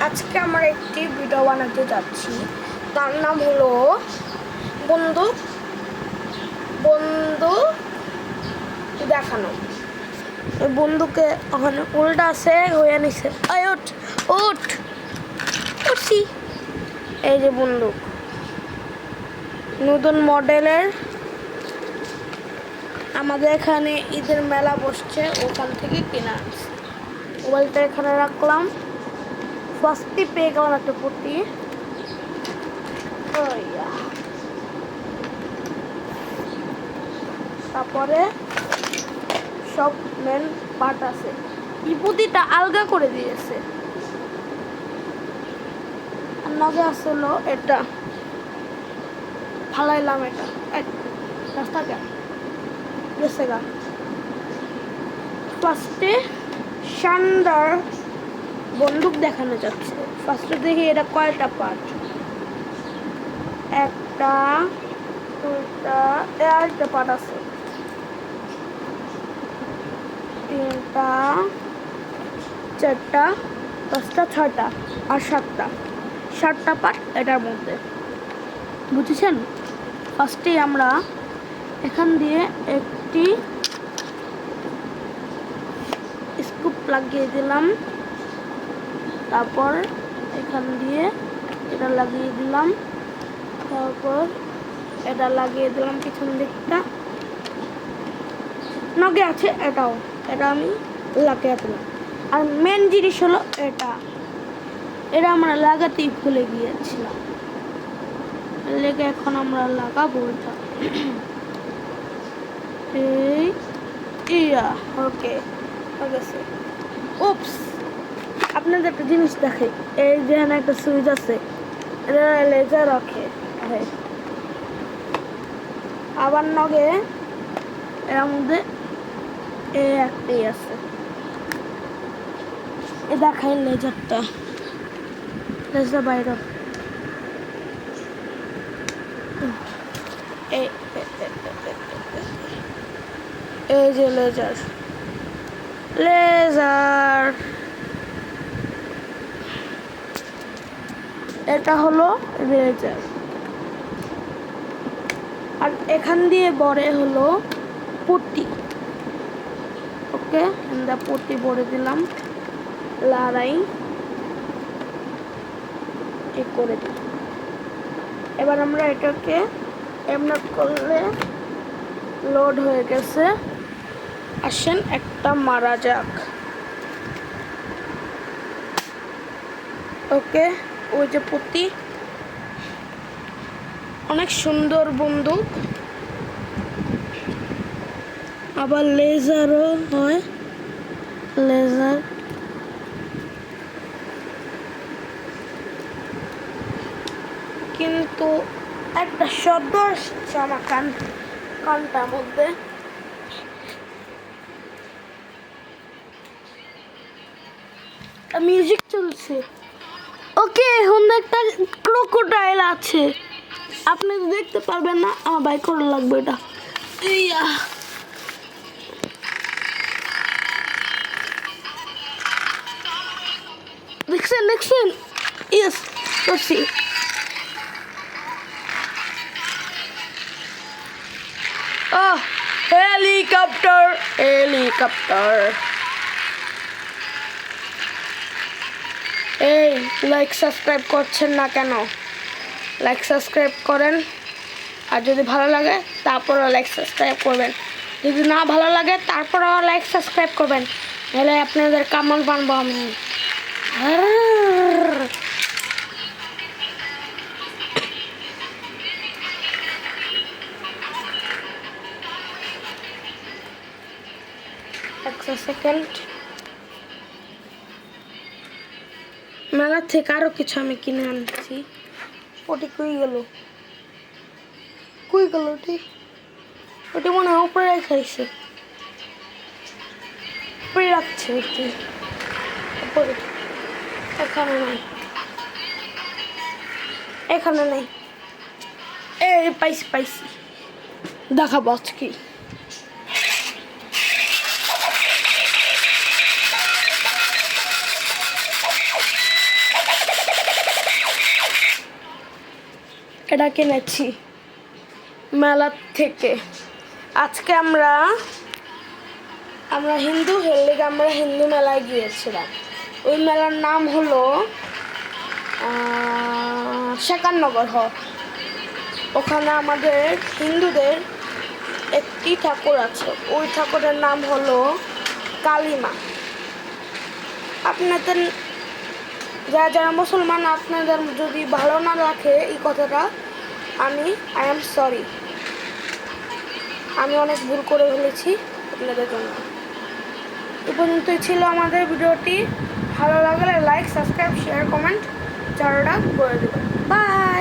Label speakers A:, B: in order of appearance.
A: আজকে আমরা একটি ভিডিও বানাতে যাচ্ছি, তার নাম হলো বন্দুক বন্দুক দেখানো। এই বন্দুকে ওখানে উল্টা আছে হয়ে নিছে। ওঠ ওঠ উঠছি। এই যে বন্দুক নতুন মডেলের, আমাদের এখানে ঈদের মেলা বসছে, ওখান থেকে কেনা আছে। মোবাইলটা এখানে রাখলাম, ফার্স্টে পেয়ে গেলাম একটা পুঁতি। তারপরে সব মেন পার্ট আছে, এই পুঁতিটা আলগা করে দিয়েছে। আর নগে আসলো এটা ফালাইলাম, এটা রাস্তা গেছে গা। ফার্স্টে শানদার বন্দুক দেখানো যাচ্ছে। ফার্স্টে দেখি এটা কয়টা পার্ট, একটা দুইটা আরেকটা পার্ট আছে, তিনটা চারটা পাঁচটা ছয়টা আর সাতটা পার্ট এটার মধ্যে, বুঝেছেন? ফার্স্টে আমরা এখান দিয়ে একটি স্কুপ লাগিয়ে দিলাম, তারপর এখান দিয়ে এটা লাগিয়ে দিলাম, তারপর এটা লাগিয়ে দিলাম পিছন দিকটা। নগে আছে এটা আমি লাগিয়ে দিলাম। আর মেন জিনিস হলো এটা আমরা লাগাতেই ভুলে গিয়েছিলাম, লেগে এখন আমরা লাগাবো এটা। ওকে গেছে। উপস, আপনাদের একটা জিনিস দেখে, এই যে একটা সুইচ আছে, এটা লেজার রাখে। আবার নগে এর মধ্যে একটাই আছে, এ দেখাই লেজারটা, লেজার বাইরে। এই যে লেজার এটা হলো লেজার। আর এখান দিয়ে বড়ে হলো পট্টি। ওকে, আমরা পট্টি ভরে দিলাম, লড়াই করে দিই। এবার আমরা এটাকে এমন করলে লোড হয়ে গেছে। আসেন একটা মারা যাক। ওকে, ওই যে পুঁতি, অনেক সুন্দর বন্দুক, আবার লেজারও হয়, লেজার। কিন্তু একটা শব্দ আসছে আমার কানটার মধ্যে। মিউজিক চলছে। ওকে, এখন একটা ক্রোকোডাইল আছে, আপনি তো দেখতে পারবেন না, আমার বাই করা লাগবে এটা। দেখছেন ইয়েস করছি। হেলিকপ্টার। এই লাইক সাবস্ক্রাইব করছেন না কেন? লাইক সাবস্ক্রাইব করেন, আর যদি ভালো লাগে তারপরও লাইক সাবস্ক্রাইব করবেন, যদি না ভালো লাগে তারপরও লাইক সাবস্ক্রাইব করবেন, তাহলে আপনাদের কেমন বানবো আমি। একটা সেকেন্ড, মেলা থেকে আরো কিছু আমি কিনে আনছি। ওটি কই গেল ওটি মনে হয় উপরে রেখেছে, উপরে রাখছে ওটি উপরে। এখানে নাই। এই পাইছি দেখাবো আজকে। এটা কিনেছি মেলা থেকে। আজকে আমরা হিন্দু হেললেগে আমরা হিন্দু মেলায় গিয়েছিলাম। ওই মেলার নাম হলো শেখাননগর ওখানে আমাদের হিন্দুদের একটি ঠাকুর আছে, ওই ঠাকুরের নাম হলো কালীমা। আপনাদের যারা মুসলমান, আপনাদের যদি ভালো না রাখে এই কথাটা, আই এম সরি, আমি অনেক ভুল করে ফেলেছি আপনাদের জন্য। এ পর্যন্তই ছিল আমাদের ভিডিওটি। ভালো লাগলে লাইক, সাবস্ক্রাইব, শেয়ার, কমেন্ট চারোটা করে দেবেন। বাই।